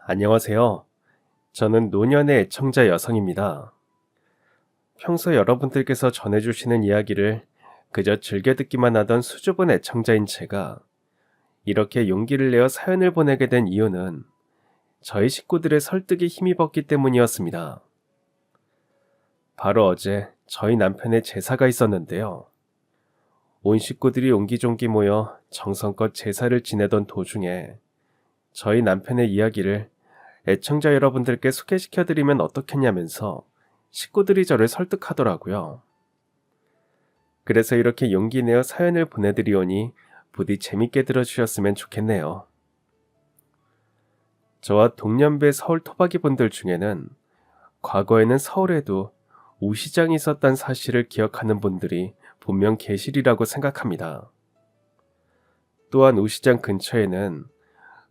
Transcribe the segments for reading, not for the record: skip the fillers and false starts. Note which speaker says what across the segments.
Speaker 1: 안녕하세요. 저는 노년의 애청자 여성입니다. 평소 여러분들께서 전해주시는 이야기를 그저 즐겨 듣기만 하던 수줍은 애청자인 제가 이렇게 용기를 내어 사연을 보내게 된 이유는 저희 식구들의 설득에 힘입었기 때문이었습니다. 바로 어제 저희 남편의 제사가 있었는데요. 온 식구들이 옹기종기 모여 정성껏 제사를 지내던 도중에 저희 남편의 이야기를 애청자 여러분들께 소개시켜드리면 어떻겠냐면서 식구들이 저를 설득하더라고요. 그래서 이렇게 용기 내어 사연을 보내드리오니 부디 재밌게 들어주셨으면 좋겠네요. 저와 동년배 서울 토박이 분들 중에는 과거에는 서울에도 우시장이 있었다는 사실을 기억하는 분들이 분명 계시리라고 생각합니다. 또한 우시장 근처에는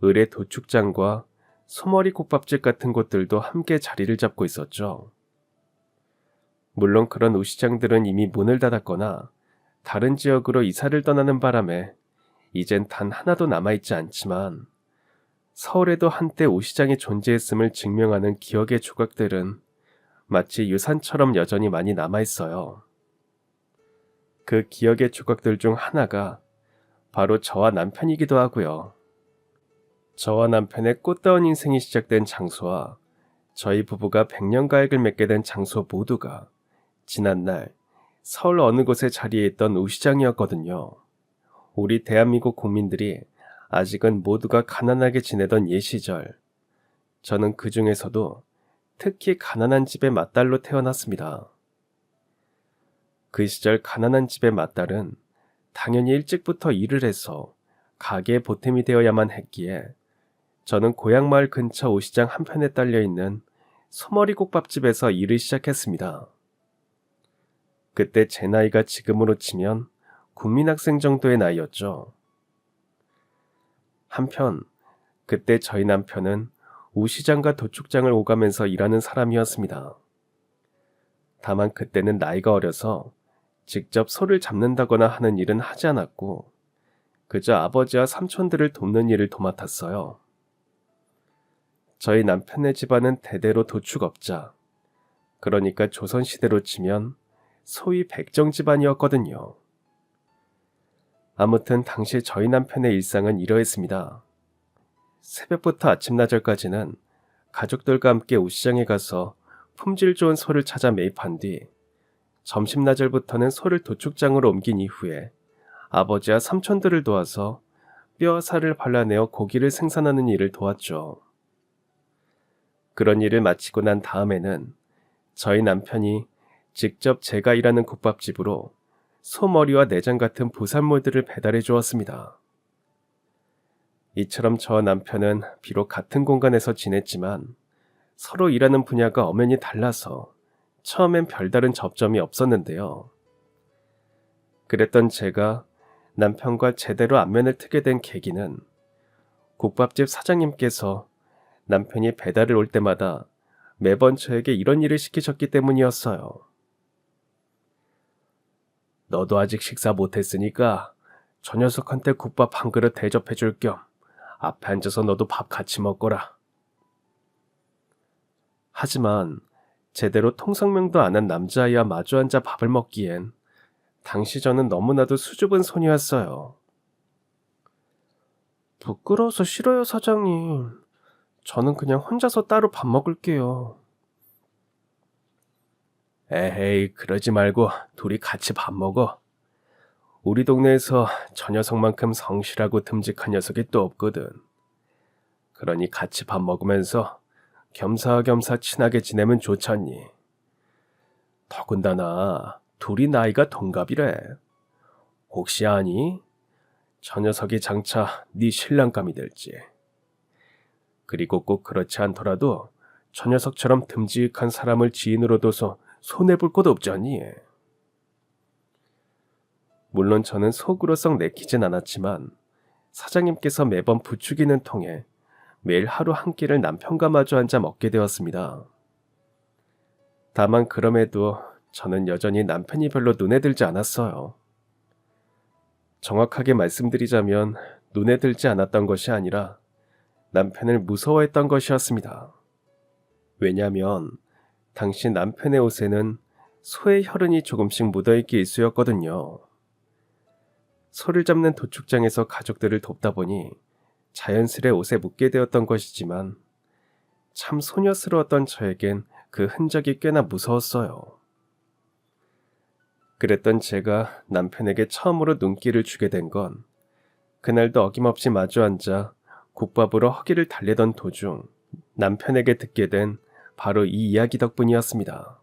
Speaker 1: 을의 도축장과 소머리 국밥집 같은 곳들도 함께 자리를 잡고 있었죠. 물론 그런 우시장들은 이미 문을 닫았거나 다른 지역으로 이사를 떠나는 바람에 이젠 단 하나도 남아있지 않지만 서울에도 한때 우시장이 존재했음을 증명하는 기억의 조각들은 마치 유산처럼 여전히 많이 남아있어요. 그 기억의 조각들 중 하나가 바로 저와 남편이기도 하고요. 저와 남편의 꽃다운 인생이 시작된 장소와 저희 부부가 100년 가액을 맺게 된 장소 모두가 지난날 서울 어느 곳에 자리해 있던 우시장이었거든요. 우리 대한민국 국민들이 아직은 모두가 가난하게 지내던 예시절, 저는 그 중에서도 특히 가난한 집의 맏딸로 태어났습니다. 그 시절 가난한 집의 맏딸은 당연히 일찍부터 일을 해서 가게의 보탬이 되어야만 했기에 저는 고향마을 근처 우시장 한편에 딸려있는 소머리국밥집에서 일을 시작했습니다. 그때 제 나이가 지금으로 치면 국민학생 정도의 나이였죠. 한편 그때 저희 남편은 우시장과 도축장을 오가면서 일하는 사람이었습니다. 다만 그때는 나이가 어려서 직접 소를 잡는다거나 하는 일은 하지 않았고 그저 아버지와 삼촌들을 돕는 일을 도맡았어요. 저희 남편네 집안은 대대로 도축업자, 그러니까 조선시대로 치면 소위 백정 집안이었거든요. 아무튼 당시 저희 남편의 일상은 이러했습니다. 새벽부터 아침나절까지는 가족들과 함께 우시장에 가서 품질 좋은 소를 찾아 매입한 뒤 점심나절부터는 소를 도축장으로 옮긴 이후에 아버지와 삼촌들을 도와서 뼈와 살을 발라내어 고기를 생산하는 일을 도왔죠. 그런 일을 마치고 난 다음에는 저희 남편이 직접 제가 일하는 국밥집으로 소머리와 내장 같은 부산물들을 배달해 주었습니다. 이처럼 저와 남편은 비록 같은 공간에서 지냈지만 서로 일하는 분야가 엄연히 달라서 처음엔 별다른 접점이 없었는데요. 그랬던 제가 남편과 제대로 안면을 트게 된 계기는 국밥집 사장님께서 남편이 배달을 올 때마다 매번 저에게 이런 일을 시키셨기 때문이었어요. 너도 아직 식사 못했으니까 저 녀석한테 국밥 한 그릇 대접해 줄 겸 앞에 앉아서 너도 밥 같이 먹거라. 하지만 제대로 통성명도 안 한 남자아이와 마주 앉아 밥을 먹기엔 당시 저는 너무나도 수줍은 소녀였어요. 부끄러워서 싫어요, 사장님. 저는 그냥 혼자서 따로 밥 먹을게요. 에헤이, 그러지 말고 둘이 같이 밥 먹어. 우리 동네에서 저 녀석만큼 성실하고 듬직한 녀석이 또 없거든. 그러니 같이 밥 먹으면서 겸사겸사 친하게 지내면 좋잖니. 더군다나 둘이 나이가 동갑이래. 혹시 아니? 저 녀석이 장차 네 신랑감이 될지. 그리고 꼭 그렇지 않더라도 저 녀석처럼 듬직한 사람을 지인으로 둬서 손해볼 것도 없지 않니? 물론 저는 속으로 썩 내키진 않았지만 사장님께서 매번 부추기는 통에 매일 하루 한 끼를 남편과 마주 앉아 먹게 되었습니다. 다만 그럼에도 저는 여전히 남편이 별로 눈에 들지 않았어요. 정확하게 말씀드리자면 눈에 들지 않았던 것이 아니라 남편을 무서워했던 것이었습니다. 왜냐하면 당시 남편의 옷에는 소의 혈흔이 조금씩 묻어있기 일쑤였거든요. 소를 잡는 도축장에서 가족들을 돕다 보니 자연스레 옷에 묻게 되었던 것이지만 참 소녀스러웠던 저에겐 그 흔적이 꽤나 무서웠어요. 그랬던 제가 남편에게 처음으로 눈길을 주게 된 건 그날도 어김없이 마주 앉아 국밥으로 허기를 달래던 도중 남편에게 듣게 된 바로 이 이야기 덕분이었습니다.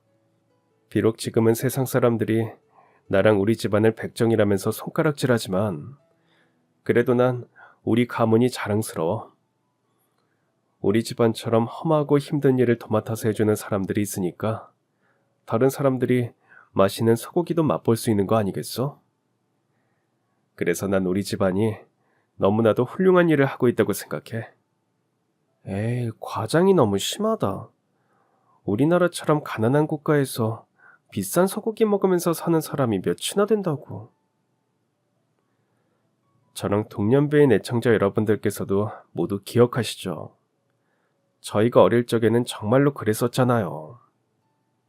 Speaker 1: 비록 지금은 세상 사람들이 나랑 우리 집안을 백정이라면서 손가락질하지만 그래도 난 우리 가문이 자랑스러워. 우리 집안처럼 험하고 힘든 일을 도맡아서 해주는 사람들이 있으니까 다른 사람들이 맛있는 소고기도 맛볼 수 있는 거 아니겠어? 그래서 난 우리 집안이 너무나도 훌륭한 일을 하고 있다고 생각해. 에이, 과장이 너무 심하다. 우리나라처럼 가난한 국가에서 비싼 소고기 먹으면서 사는 사람이 몇이나 된다고. 저랑 동년배인 애청자 여러분들께서도 모두 기억하시죠? 저희가 어릴 적에는 정말로 그랬었잖아요.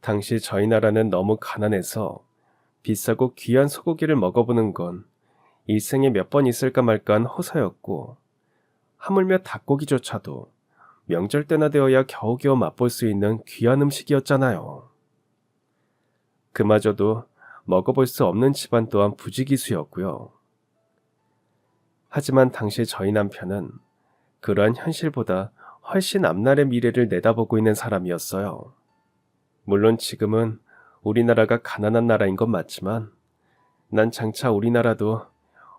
Speaker 1: 당시 저희 나라는 너무 가난해서 비싸고 귀한 소고기를 먹어보는 건 일생에 몇 번 있을까 말까한 호사였고, 하물며 닭고기조차도 명절 때나 되어야 겨우겨우 맛볼 수 있는 귀한 음식이었잖아요. 그마저도 먹어볼 수 없는 집안 또한 부지기수였고요. 하지만 당시 저희 남편은 그러한 현실보다 훨씬 앞날의 미래를 내다보고 있는 사람이었어요. 물론 지금은 우리나라가 가난한 나라인 건 맞지만 난 장차 우리나라도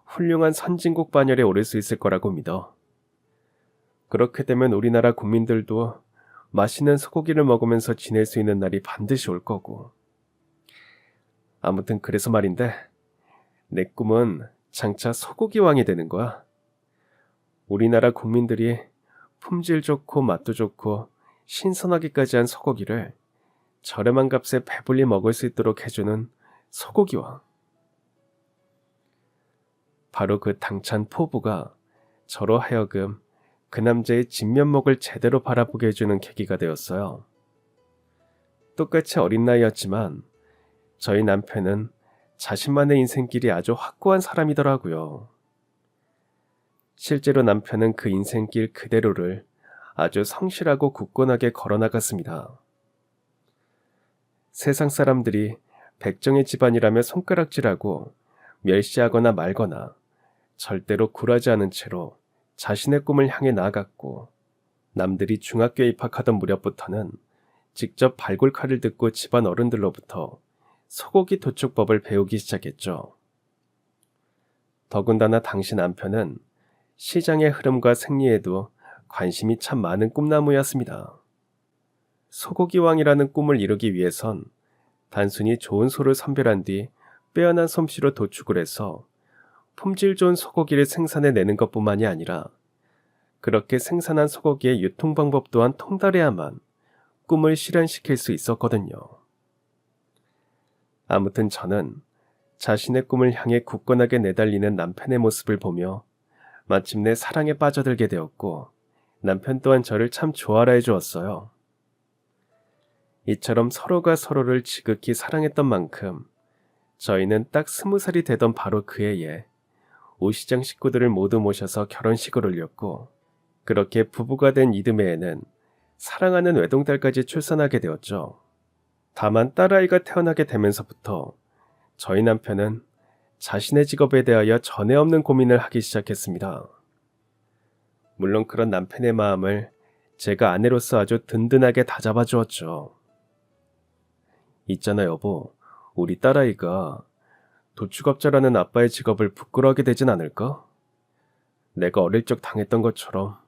Speaker 1: 훌륭한 선진국 반열에 오를 수 있을 거라고 믿어. 그렇게 되면 우리나라 국민들도 맛있는 소고기를 먹으면서 지낼 수 있는 날이 반드시 올 거고. 아무튼 그래서 말인데 내 꿈은 장차 소고기 왕이 되는 거야. 우리나라 국민들이 품질 좋고 맛도 좋고 신선하기까지 한 소고기를 저렴한 값에 배불리 먹을 수 있도록 해주는 소고기 왕. 바로 그 당찬 포부가 저로 하여금 그 남자의 진면목을 제대로 바라보게 해주는 계기가 되었어요. 똑같이 어린 나이였지만 저희 남편은 자신만의 인생길이 아주 확고한 사람이더라고요. 실제로 남편은 그 인생길 그대로를 아주 성실하고 굳건하게 걸어나갔습니다. 세상 사람들이 백정의 집안이라며 손가락질하고 멸시하거나 말거나 절대로 굴하지 않은 채로 자신의 꿈을 향해 나아갔고, 남들이 중학교에 입학하던 무렵부터는 직접 발굴칼을 듣고 집안 어른들로부터 소고기 도축법을 배우기 시작했죠. 더군다나 당시 남편은 시장의 흐름과 생리에도 관심이 참 많은 꿈나무였습니다. 소고기 왕이라는 꿈을 이루기 위해선 단순히 좋은 소를 선별한 뒤 빼어난 솜씨로 도축을 해서 품질 좋은 소고기를 생산해내는 것뿐만이 아니라 그렇게 생산한 소고기의 유통 방법 또한 통달해야만 꿈을 실현시킬 수 있었거든요. 아무튼 저는 자신의 꿈을 향해 굳건하게 내달리는 남편의 모습을 보며 마침내 사랑에 빠져들게 되었고, 남편 또한 저를 참 좋아라 해주었어요. 이처럼 서로가 서로를 지극히 사랑했던 만큼 저희는 딱 20살이 되던 바로 그 해에 오시장 식구들을 모두 모셔서 결혼식을 올렸고, 그렇게 부부가 된 이듬해에는 사랑하는 외동딸까지 출산하게 되었죠. 다만 딸아이가 태어나게 되면서부터 저희 남편은 자신의 직업에 대하여 전에 없는 고민을 하기 시작했습니다. 물론 그런 남편의 마음을 제가 아내로서 아주 든든하게 다잡아 주었죠. 있잖아 여보, 우리 딸아이가 도축업자라는 아빠의 직업을 부끄러워하게 되진 않을까? 내가 어릴 적 당했던 것처럼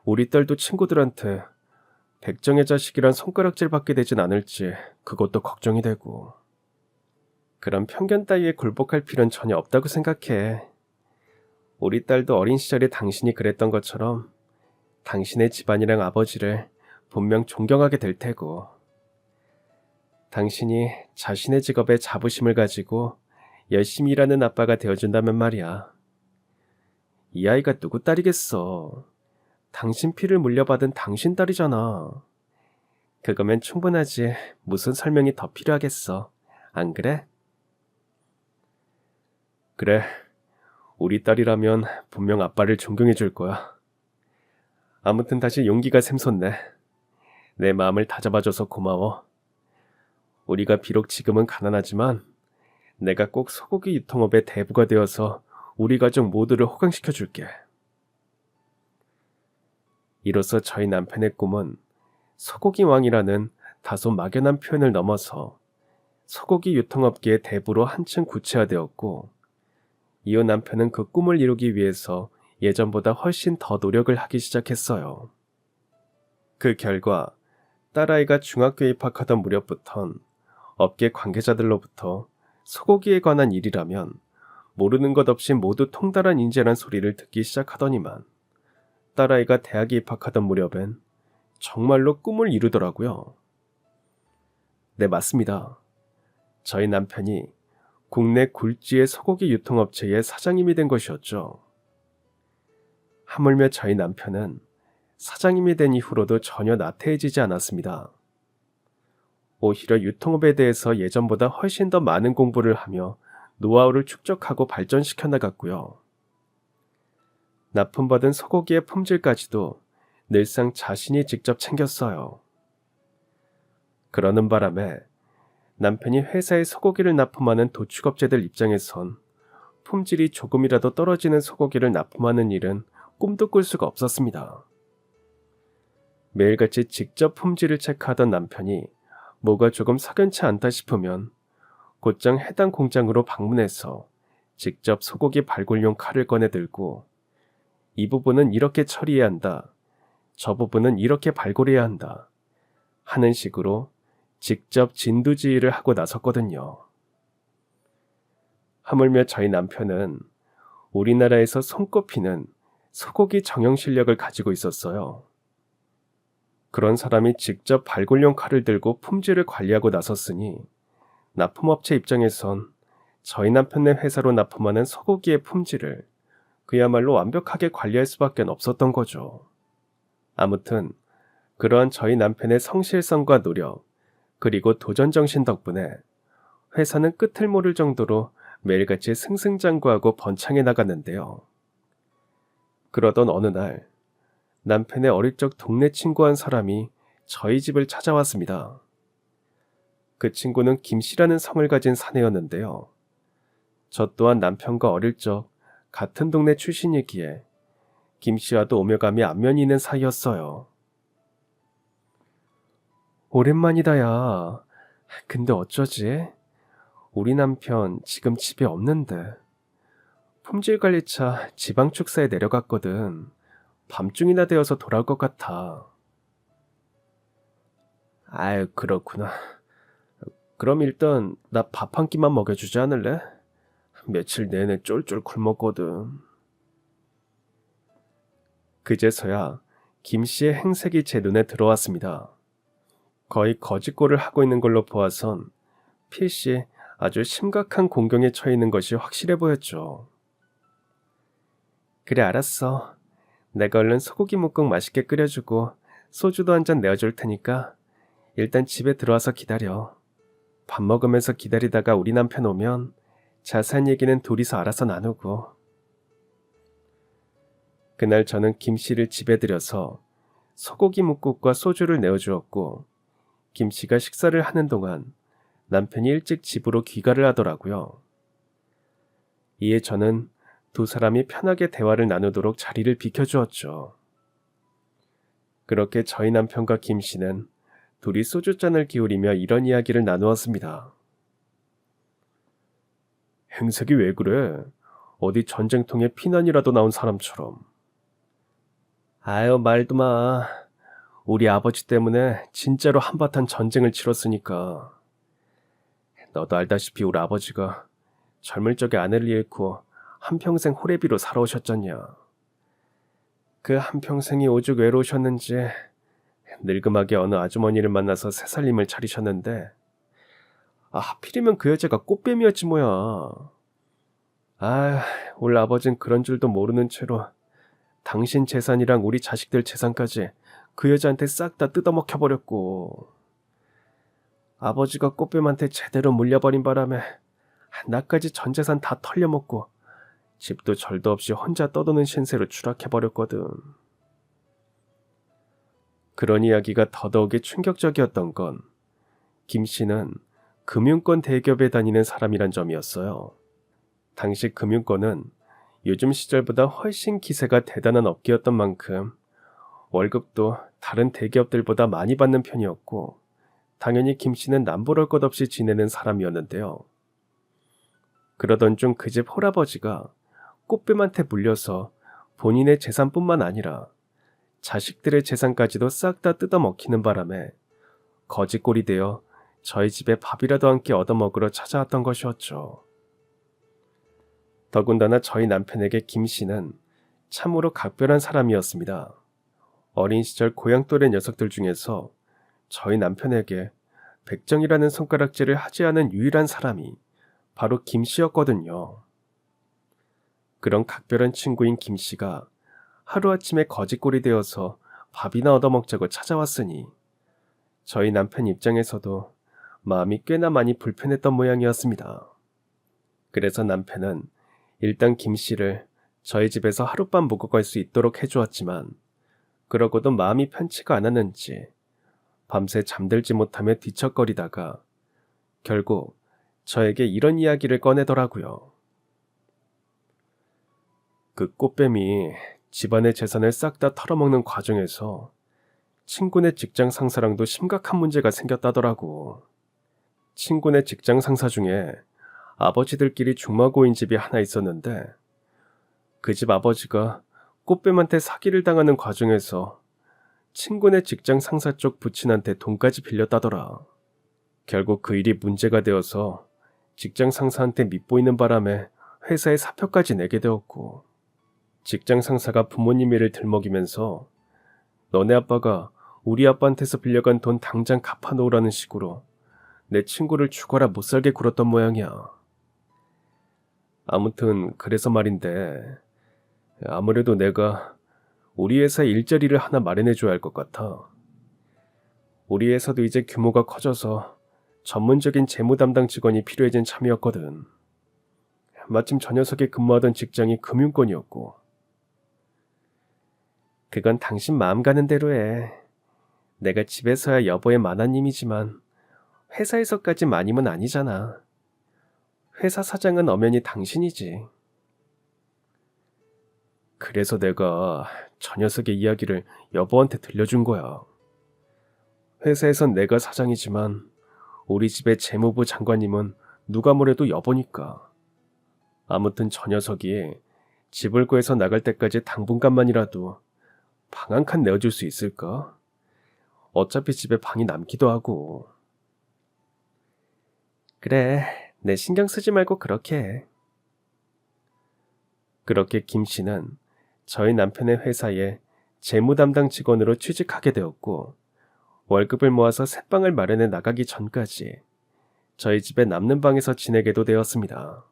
Speaker 1: 우리 딸도 친구들한테 백정의 자식이란 손가락질 받게 되진 않을지 그것도 걱정이 되고. 그런 편견 따위에 굴복할 필요는 전혀 없다고 생각해. 우리 딸도 어린 시절에 당신이 그랬던 것처럼 당신의 집안이랑 아버지를 분명 존경하게 될 테고, 당신이 자신의 직업에 자부심을 가지고 열심히 일하는 아빠가 되어준다면 말이야. 이 아이가 누구 딸이겠어. 당신 피를 물려받은 당신 딸이잖아. 그거면 충분하지. 무슨 설명이 더 필요하겠어. 안 그래? 그래. 우리 딸이라면 분명 아빠를 존경해 줄 거야. 아무튼 다시 용기가 샘솟네. 내 마음을 다잡아줘서 고마워. 우리가 비록 지금은 가난하지만 내가 꼭 소고기 유통업의 대부가 되어서 우리 가족 모두를 호강시켜 줄게. 이로써 저희 남편의 꿈은 소고기 왕이라는 다소 막연한 표현을 넘어서 소고기 유통업계의 대부로 한층 구체화되었고, 이후 남편은 그 꿈을 이루기 위해서 예전보다 훨씬 더 노력을 하기 시작했어요. 그 결과 딸아이가 중학교에 입학하던 무렵부턴 업계 관계자들로부터 소고기에 관한 일이라면 모르는 것 없이 모두 통달한 인재란 소리를 듣기 시작하더니만, 딸아이가 대학에 입학하던 무렵엔 정말로 꿈을 이루더라고요. 네, 맞습니다. 저희 남편이 국내 굴지의 소고기 유통업체의 사장님이 된 것이었죠. 하물며 저희 남편은 사장님이 된 이후로도 전혀 나태해지지 않았습니다. 오히려 유통업에 대해서 예전보다 훨씬 더 많은 공부를 하며 노하우를 축적하고 발전시켜 나갔고요. 납품받은 소고기의 품질까지도 늘상 자신이 직접 챙겼어요. 그러는 바람에 남편이 회사에 소고기를 납품하는 도축업체들 입장에선 품질이 조금이라도 떨어지는 소고기를 납품하는 일은 꿈도 꿀 수가 없었습니다. 매일같이 직접 품질을 체크하던 남편이 뭐가 조금 석연치 않다 싶으면 곧장 해당 공장으로 방문해서 직접 소고기 발굴용 칼을 꺼내 들고, 이 부분은 이렇게 처리해야 한다, 저 부분은 이렇게 발굴해야 한다 하는 식으로 직접 진두지휘를 하고 나섰거든요. 하물며 저희 남편은 우리나라에서 손꼽히는 소고기 정형 실력을 가지고 있었어요. 그런 사람이 직접 발굴용 칼을 들고 품질을 관리하고 나섰으니 납품업체 입장에선 저희 남편네 회사로 납품하는 소고기의 품질을 그야말로 완벽하게 관리할 수밖에 없었던 거죠. 아무튼 그러한 저희 남편의 성실성과 노력, 그리고 도전정신 덕분에 회사는 끝을 모를 정도로 매일같이 승승장구하고 번창해 나갔는데요. 그러던 어느 날 남편의 어릴 적 동네 친구 한 사람이 저희 집을 찾아왔습니다. 그 친구는 김씨라는 성을 가진 사내였는데요. 저 또한 남편과 어릴 적 같은 동네 출신이기에 김씨와도 오며가며 안면이 있는 사이였어요. 오랜만이다, 야. 근데 어쩌지? 우리 남편 지금 집에 없는데. 품질관리차 지방축사에 내려갔거든. 밤중이나 되어서 돌아올 것 같아. 아유, 그렇구나. 그럼 일단 나 밥 한 끼만 먹여주지 않을래? 며칠 내내 쫄쫄 굶었거든. 그제서야 김씨의 행색이 제 눈에 들어왔습니다. 거의 거짓골을 하고 있는 걸로 보아선 필시 아주 심각한 공경에 처해 있는 것이 확실해 보였죠. 그래, 알았어. 내가 얼른 소고기 묵국 맛있게 끓여주고 소주도 한 잔 내어줄 테니까 일단 집에 들어와서 기다려. 밥 먹으면서 기다리다가 우리 남편 오면 자세한 얘기는 둘이서 알아서 나누고. 그날 저는 김씨를 집에 들여서 소고기 묵국과 소주를 내어주었고, 김씨가 식사를 하는 동안 남편이 일찍 집으로 귀가를 하더라고요. 이에 저는 두 사람이 편하게 대화를 나누도록 자리를 비켜주었죠. 그렇게 저희 남편과 김씨는 둘이 소주잔을 기울이며 이런 이야기를 나누었습니다. 행색이 왜 그래? 어디 전쟁통에 피난이라도 나온 사람처럼. 아유, 말도 마. 우리 아버지 때문에 진짜로 한바탕 전쟁을 치렀으니까. 너도 알다시피 우리 아버지가 젊을 적에 아내를 잃고 한평생 호래비로 살아오셨잖냐. 그 한평생이 오죽 외로우셨는지 늙음하게 어느 아주머니를 만나서 새살림을 차리셨는데, 하필이면 그 여자가 꽃뱀이었지 뭐야. 우리 아버진 그런 줄도 모르는 채로 당신 재산이랑 우리 자식들 재산까지 그 여자한테 싹 다 뜯어먹혀버렸고, 아버지가 꽃뱀한테 제대로 물려버린 바람에 나까지 전 재산 다 털려먹고 집도 절도 없이 혼자 떠도는 신세로 추락해버렸거든. 그런 이야기가 더더욱이 충격적이었던 건 김 씨는 금융권 대기업에 다니는 사람이란 점이었어요. 당시 금융권은 요즘 시절보다 훨씬 기세가 대단한 업계였던 만큼 월급도 다른 대기업들보다 많이 받는 편이었고, 당연히 김 씨는 남부럴 것 없이 지내는 사람이었는데요. 그러던 중 그 집 홀아버지가 꽃뱀한테 물려서 본인의 재산뿐만 아니라 자식들의 재산까지도 싹 다 뜯어먹히는 바람에 거지꼴이 되어 저희 집에 밥이라도 함께 얻어먹으러 찾아왔던 것이었죠. 더군다나 저희 남편에게 김 씨는 참으로 각별한 사람이었습니다. 어린 시절 고향 또래 녀석들 중에서 저희 남편에게 백정이라는 손가락질을 하지 않은 유일한 사람이 바로 김 씨였거든요. 그런 각별한 친구인 김 씨가 하루아침에 거지꼴이 되어서 밥이나 얻어먹자고 찾아왔으니 저희 남편 입장에서도 마음이 꽤나 많이 불편했던 모양이었습니다. 그래서 남편은 일단 김 씨를 저희 집에서 하룻밤 묵어 갈 수 있도록 해주었지만, 그러고도 마음이 편치가 않았는지 밤새 잠들지 못하며 뒤척거리다가 결국 저에게 이런 이야기를 꺼내더라고요. 그 꽃뱀이 집안의 재산을 싹 다 털어먹는 과정에서 친구네 직장 상사랑도 심각한 문제가 생겼다더라고. 친구네 직장 상사 중에 아버지들끼리 중마고인 집이 하나 있었는데, 그 집 아버지가 꽃뱀한테 사기를 당하는 과정에서 친구네 직장 상사 쪽 부친한테 돈까지 빌렸다더라. 결국 그 일이 문제가 되어서 직장 상사한테 밉보이는 바람에 회사에 사표까지 내게 되었고, 직장 상사가 부모님 일을 들먹이면서 너네 아빠가 우리 아빠한테서 빌려간 돈 당장 갚아놓으라는 식으로 내 친구를 죽어라 못살게 굴었던 모양이야. 아무튼 그래서 말인데, 아무래도 내가 우리 회사에 일자리를 하나 마련해줘야 할 것 같아. 우리 회사도 이제 규모가 커져서 전문적인 재무 담당 직원이 필요해진 참이었거든. 마침 저 녀석이 근무하던 직장이 금융권이었고. 그건 당신 마음 가는 대로 해. 내가 집에서야 여보의 만화님이지만 회사에서까지 마님은 아니잖아. 회사 사장은 엄연히 당신이지. 그래서 내가 저 녀석의 이야기를 여보한테 들려준 거야. 회사에선 내가 사장이지만 우리 집의 재무부 장관님은 누가 뭐래도 여보니까. 아무튼 저 녀석이 집을 구해서 나갈 때까지 당분간만이라도 방 한 칸 내어줄 수 있을까? 어차피 집에 방이 남기도 하고. 그래, 내 신경 쓰지 말고 그렇게 해. 그렇게 김 씨는 저희 남편의 회사에 재무 담당 직원으로 취직하게 되었고, 월급을 모아서 새 방을 마련해 나가기 전까지 저희 집에 남는 방에서 지내게도 되었습니다.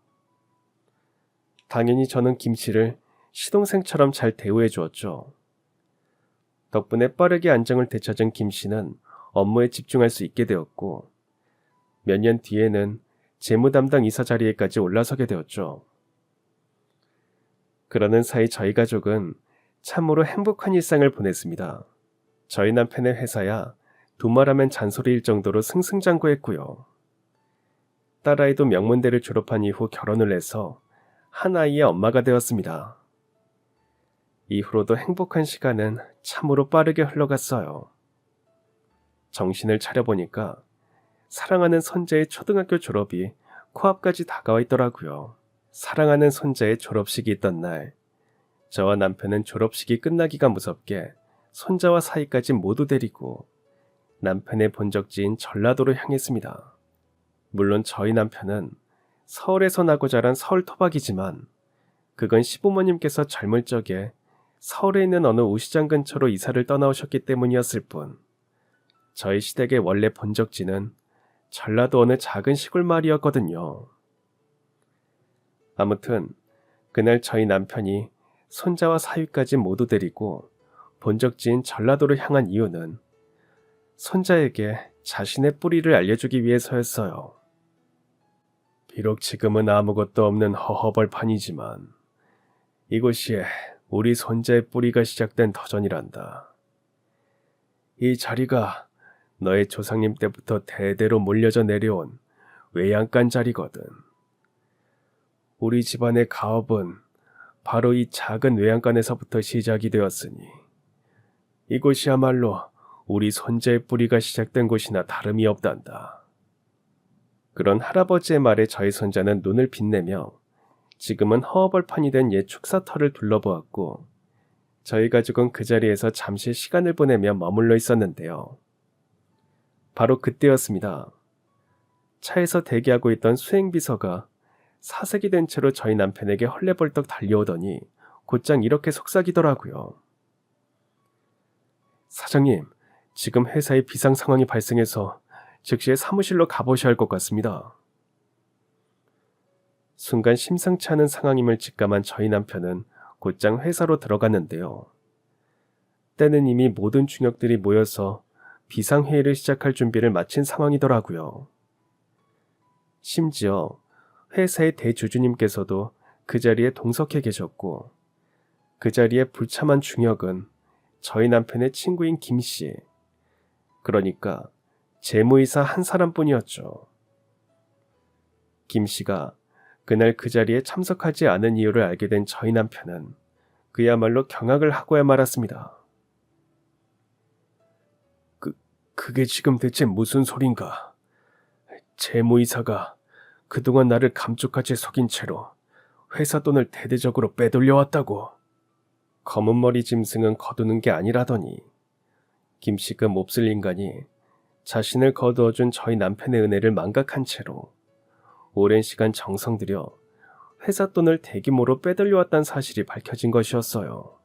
Speaker 1: 당연히 저는 김 씨를 시동생처럼 잘 대우해 주었죠. 덕분에 빠르게 안정을 되찾은 김 씨는 업무에 집중할 수 있게 되었고, 몇 년 뒤에는 재무 담당 이사 자리에까지 올라서게 되었죠. 그러는 사이 저희 가족은 참으로 행복한 일상을 보냈습니다. 저희 남편의 회사야 두말하면 잔소리일 정도로 승승장구했고요. 딸아이도 명문대를 졸업한 이후 결혼을 해서 한 아이의 엄마가 되었습니다. 이후로도 행복한 시간은 참으로 빠르게 흘러갔어요. 정신을 차려보니까 사랑하는 손자의 초등학교 졸업이 코앞까지 다가와 있더라고요. 사랑하는 손자의 졸업식이 있던 날, 저와 남편은 졸업식이 끝나기가 무섭게 손자와 사이까지 모두 데리고 남편의 본적지인 전라도로 향했습니다. 물론 저희 남편은 서울에서 나고 자란 서울 토박이지만 그건 시부모님께서 젊을 적에 서울에 있는 어느 우시장 근처로 이사를 떠나오셨기 때문이었을 뿐, 저희 시댁의 원래 본적지는 전라도 어느 작은 시골 마을이었거든요. 아무튼 그날 저희 남편이 손자와 사위까지 모두 데리고 본적지인 전라도로 향한 이유는 손자에게 자신의 뿌리를 알려주기 위해서였어요. 비록 지금은 아무것도 없는 허허벌판이지만 이곳이 우리 손자의 뿌리가 시작된 터전이란다. 이 자리가 너의 조상님 때부터 대대로 물려져 내려온 외양간 자리거든. 우리 집안의 가업은 바로 이 작은 외양간에서부터 시작이 되었으니 이곳이야말로 우리 손자의 뿌리가 시작된 곳이나 다름이 없단다. 그런 할아버지의 말에 저희 손자는 눈을 빛내며 지금은 허허벌판이 된 옛 축사터를 둘러보았고 저희 가족은 그 자리에서 잠시 시간을 보내며 머물러 있었는데요. 바로 그때였습니다. 차에서 대기하고 있던 수행비서가 사색이 된 채로 저희 남편에게 헐레벌떡 달려오더니 곧장 이렇게 속삭이더라고요. 사장님, 지금 회사에 비상 상황이 발생해서 즉시 사무실로 가보셔야 할 것 같습니다. 순간 심상치 않은 상황임을 직감한 저희 남편은 곧장 회사로 들어갔는데요. 때는 이미 모든 중역들이 모여서 비상회의를 시작할 준비를 마친 상황이더라고요. 심지어 회사의 대주주님께서도 그 자리에 동석해 계셨고 그 자리에 불참한 중역은 저희 남편의 친구인 김씨, 그러니까 재무이사 한 사람뿐이었죠. 김씨가 그날 그 자리에 참석하지 않은 이유를 알게 된 저희 남편은 그야말로 경악을 하고야 말았습니다. 그게 지금 대체 무슨 소린가? 재무이사가 그동안 나를 감쪽같이 속인 채로 회사 돈을 대대적으로 빼돌려왔다고. 검은 머리 짐승은 거두는 게 아니라더니 김씨그 몹쓸 인간이 자신을 거두어준 저희 남편의 은혜를 망각한 채로 오랜 시간 정성 들여 회사 돈을 대규모로 빼돌려왔다는 사실이 밝혀진 것이었어요.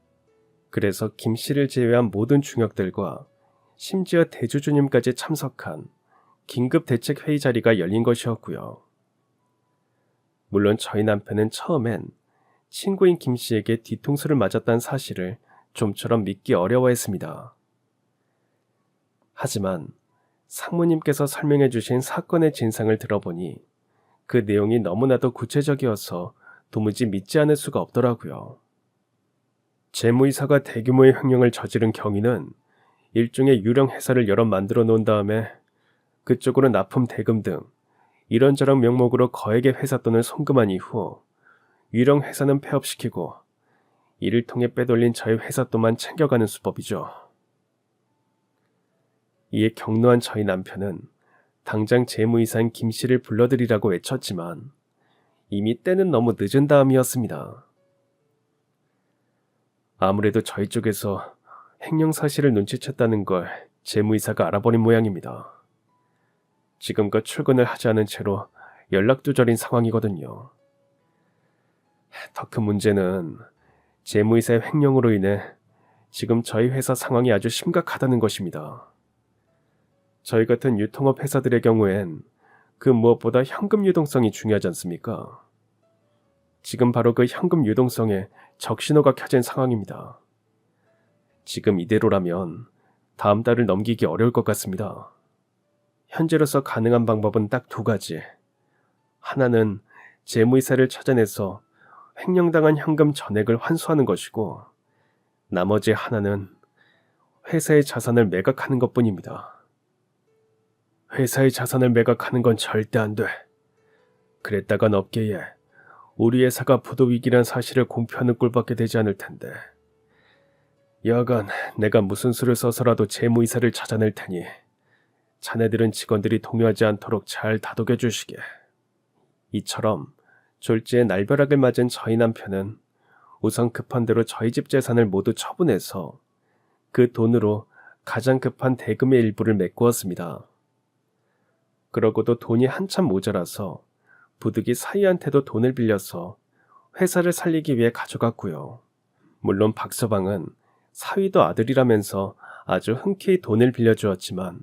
Speaker 1: 그래서 김씨를 제외한 모든 중역들과 심지어 대주주님까지 참석한 긴급 대책 회의 자리가 열린 것이었고요. 물론 저희 남편은 처음엔 친구인 김씨에게 뒤통수를 맞았다는 사실을 좀처럼 믿기 어려워했습니다. 하지만 상무님께서 설명해 주신 사건의 진상을 들어보니 그 내용이 너무나도 구체적이어서 도무지 믿지 않을 수가 없더라고요. 재무이사가 대규모의 횡령을 저지른 경위는 일종의 유령 회사를 여러 만들어 놓은 다음에 그쪽으로 납품 대금 등 이런저런 명목으로 거액의 회사 돈을 송금한 이후 유령 회사는 폐업시키고 이를 통해 빼돌린 저희 회사 돈만 챙겨가는 수법이죠. 이에 격노한 저희 남편은 당장 재무이사인 김씨를 불러들이라고 외쳤지만 이미 때는 너무 늦은 다음이었습니다. 아무래도 저희 쪽에서 횡령 사실을 눈치챘다는 걸 재무이사가 알아버린 모양입니다. 지금껏 출근을 하지 않은 채로 연락두절인 상황이거든요. 더 큰 문제는 재무이사의 횡령으로 인해 지금 저희 회사 상황이 아주 심각하다는 것입니다. 저희 같은 유통업 회사들의 경우엔 그 무엇보다 현금 유동성이 중요하지 않습니까? 지금 바로 그 현금 유동성에 적신호가 켜진 상황입니다. 지금 이대로라면 다음 달을 넘기기 어려울 것 같습니다. 현재로서 가능한 방법은 딱 두 가지. 하나는 재무이사를 찾아내서 횡령당한 현금 전액을 환수하는 것이고 나머지 하나는 회사의 자산을 매각하는 것뿐입니다. 회사의 자산을 매각하는 건 절대 안 돼. 그랬다간 업계에 우리 회사가 부도위기란 사실을 공표하는 꼴밖에 되지 않을 텐데. 여하간 내가 무슨 수를 써서라도 재무이사를 찾아낼 테니 자네들은 직원들이 동요하지 않도록 잘 다독여 주시게. 이처럼 졸지에 날벼락을 맞은 저희 남편은 우선 급한 대로 저희 집 재산을 모두 처분해서 그 돈으로 가장 급한 대금의 일부를 메꾸었습니다. 그러고도 돈이 한참 모자라서 부득이 사위한테도 돈을 빌려서 회사를 살리기 위해 가져갔고요. 물론 박서방은 사위도 아들이라면서 아주 흔쾌히 돈을 빌려주었지만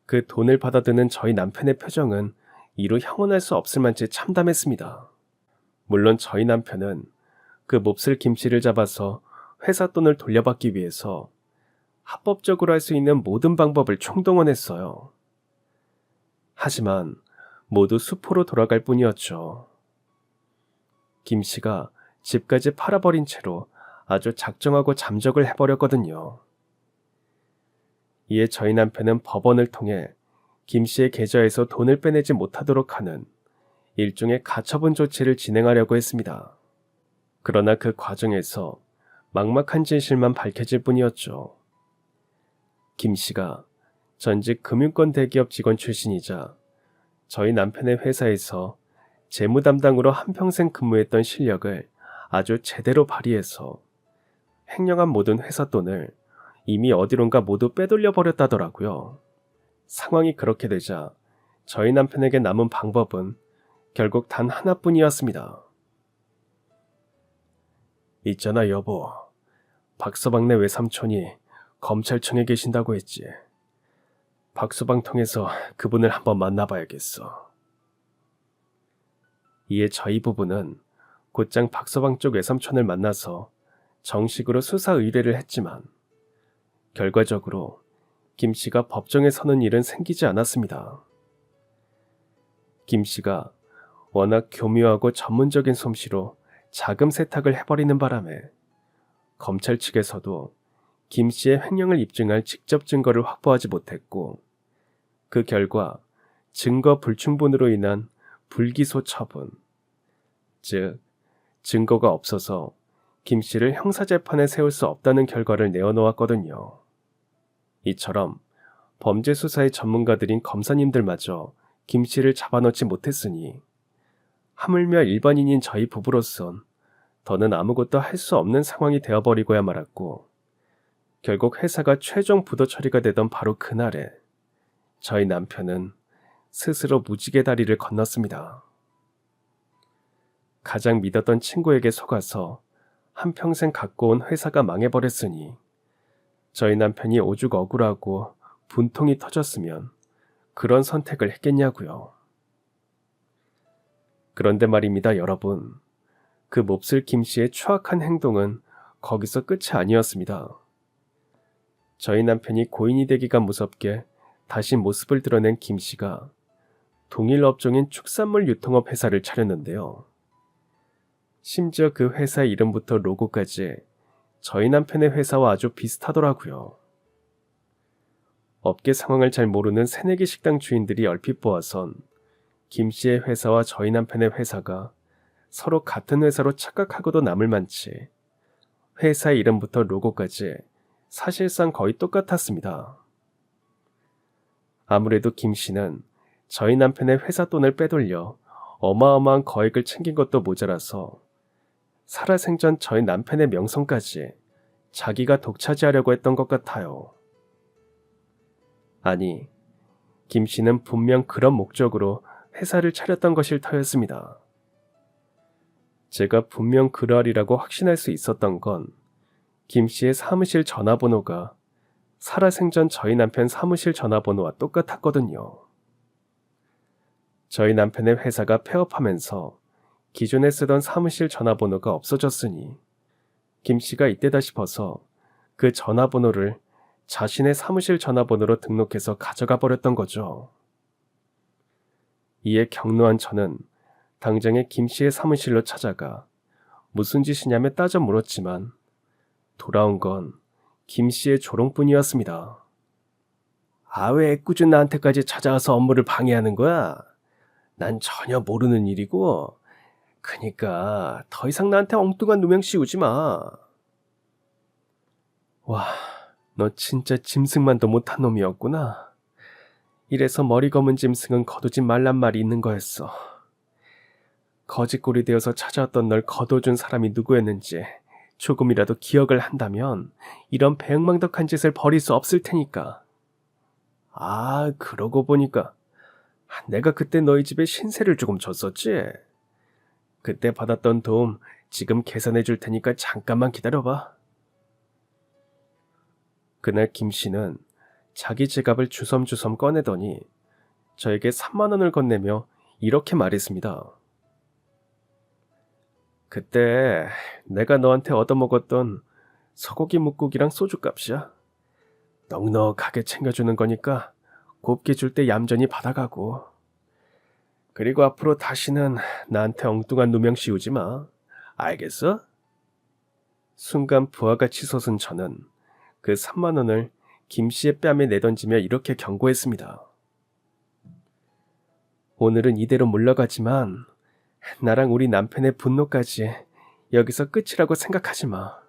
Speaker 1: 그 돈을 받아드는 저희 남편의 표정은 이루 형언할 수 없을 만치 참담했습니다. 물론 저희 남편은 그 몹쓸 김 씨를 잡아서 회사 돈을 돌려받기 위해서 합법적으로 할 수 있는 모든 방법을 총동원했어요. 하지만 모두 수포로 돌아갈 뿐이었죠. 김 씨가 집까지 팔아버린 채로 아주 작정하고 잠적을 해버렸거든요. 이에 저희 남편은 법원을 통해 김 씨의 계좌에서 돈을 빼내지 못하도록 하는 일종의 가처분 조치를 진행하려고 했습니다. 그러나 그 과정에서 막막한 진실만 밝혀질 뿐이었죠. 김 씨가 전직 금융권 대기업 직원 출신이자 저희 남편의 회사에서 재무 담당으로 한평생 근무했던 실력을 아주 제대로 발휘해서 횡령한 모든 회사 돈을 이미 어디론가 모두 빼돌려 버렸다더라고요. 상황이 그렇게 되자 저희 남편에게 남은 방법은 결국 단 하나뿐이었습니다. 있잖아 여보, 박서방네 외삼촌이 검찰청에 계신다고 했지. 박서방 통해서 그분을 한번 만나봐야겠어. 이에 저희 부부는 곧장 박서방 쪽 외삼촌을 만나서 정식으로 수사 의뢰를 했지만 결과적으로 김 씨가 법정에 서는 일은 생기지 않았습니다. 김 씨가 워낙 교묘하고 전문적인 솜씨로 자금 세탁을 해버리는 바람에 검찰 측에서도 김 씨의 횡령을 입증할 직접 증거를 확보하지 못했고 그 결과 증거 불충분으로 인한 불기소 처분, 즉 증거가 없어서 김 씨를 형사재판에 세울 수 없다는 결과를 내어놓았거든요. 이처럼 범죄 수사의 전문가들인 검사님들마저 김 씨를 잡아놓지 못했으니 하물며 일반인인 저희 부부로선 더는 아무것도 할 수 없는 상황이 되어버리고야 말았고 결국 회사가 최종 부도 처리가 되던 바로 그날에 저희 남편은 스스로 무지개 다리를 건넜습니다. 가장 믿었던 친구에게 속아서 한평생 갖고 온 회사가 망해버렸으니 저희 남편이 오죽 억울하고 분통이 터졌으면 그런 선택을 했겠냐고요. 그런데 말입니다, 여러분. 그 몹쓸 김 씨의 추악한 행동은 거기서 끝이 아니었습니다. 저희 남편이 고인이 되기가 무섭게 다시 모습을 드러낸 김 씨가 동일 업종인 축산물 유통업 회사를 차렸는데요. 심지어 그 회사 이름부터 로고까지 저희 남편의 회사와 아주 비슷하더라고요. 업계 상황을 잘 모르는 새내기 식당 주인들이 얼핏 보아선 김 씨의 회사와 저희 남편의 회사가 서로 같은 회사로 착각하고도 남을 만치 회사 이름부터 로고까지 사실상 거의 똑같았습니다. 아무래도 김 씨는 저희 남편의 회사 돈을 빼돌려 어마어마한 거액을 챙긴 것도 모자라서 살아생전 저희 남편의 명성까지 자기가 독차지하려고 했던 것 같아요. 아니, 김 씨는 분명 그런 목적으로 회사를 차렸던 것일 터였습니다. 제가 분명 그러하리라고 확신할 수 있었던 건 김 씨의 사무실 전화번호가 살아생전 저희 남편 사무실 전화번호와 똑같았거든요. 저희 남편의 회사가 폐업하면서 기존에 쓰던 사무실 전화번호가 없어졌으니 김 씨가 이때다 싶어서 그 전화번호를 자신의 사무실 전화번호로 등록해서 가져가 버렸던 거죠. 이에 격노한 저는 당장에 김 씨의 사무실로 찾아가 무슨 짓이냐며 따져 물었지만 돌아온 건 김 씨의 조롱뿐이었습니다. 아, 왜 애꿎은 나한테까지 찾아와서 업무를 방해하는 거야? 난 전혀 모르는 일이고 그니까 더 이상 나한테 엉뚱한 누명 씌우지 마. 와, 너 진짜 짐승만도 못한 놈이었구나. 이래서 머리 검은 짐승은 거두지 말란 말이 있는 거였어. 거짓골이 되어서 찾아왔던 널 거둬준 사람이 누구였는지 조금이라도 기억을 한다면 이런 배은망덕한 짓을 벌일 수 없을 테니까. 아, 그러고 보니까 내가 그때 너희 집에 신세를 조금 줬었지? 그때 받았던 도움 지금 계산해 줄 테니까 잠깐만 기다려봐. 그날 김 씨는 자기 지갑을 주섬주섬 꺼내더니 저에게 3만 원을 건네며 이렇게 말했습니다. 그때 내가 너한테 얻어먹었던 소고기 뭇국이랑 소주 값이야. 넉넉하게 챙겨주는 거니까 곱게 줄 때 얌전히 받아가고. 그리고 앞으로 다시는 나한테 엉뚱한 누명 씌우지 마. 알겠어? 순간 부하가 치솟은 저는 그 3만 원을 김 씨의 뺨에 내던지며 이렇게 경고했습니다. 오늘은 이대로 물러가지만 나랑 우리 남편의 분노까지 여기서 끝이라고 생각하지 마.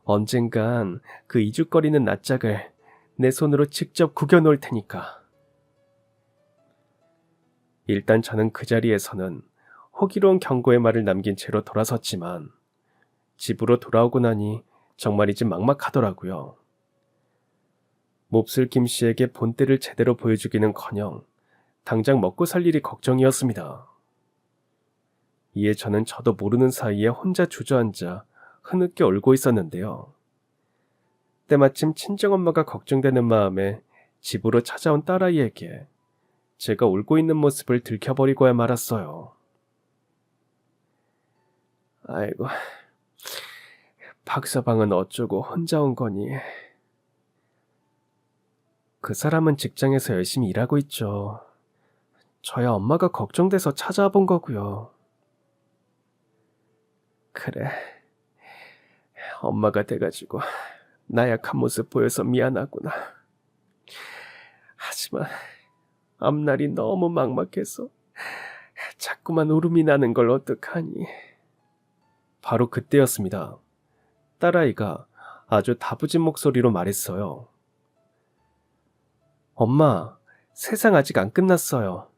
Speaker 1: 언젠간 그 이죽거리는 낯짝을 내 손으로 직접 구겨놓을 테니까. 일단 저는 그 자리에서는 호기로운 경고의 말을 남긴 채로 돌아섰지만 집으로 돌아오고 나니 정말이지 막막하더라고요. 몹쓸 김 씨에게 본때를 제대로 보여주기는커녕 당장 먹고 살 일이 걱정이었습니다. 이에 저는 저도 모르는 사이에 혼자 주저앉아 흐느껴 울고 있었는데요. 때마침 친정엄마가 걱정되는 마음에 집으로 찾아온 딸아이에게 제가 울고 있는 모습을 들켜버리고야 말았어요. 아이고, 박서방은 어쩌고 혼자 온 거니? 그 사람은 직장에서 열심히 일하고 있죠. 저야 엄마가 걱정돼서 찾아와 본 거고요. 그래, 엄마가 돼가지고 나약한 모습 보여서 미안하구나. 하지만 앞날이 너무 막막해서 자꾸만 울음이 나는 걸 어떡하니. 바로 그때였습니다. 딸아이가 아주 다부진 목소리로 말했어요. 엄마, 세상 아직 안 끝났어요.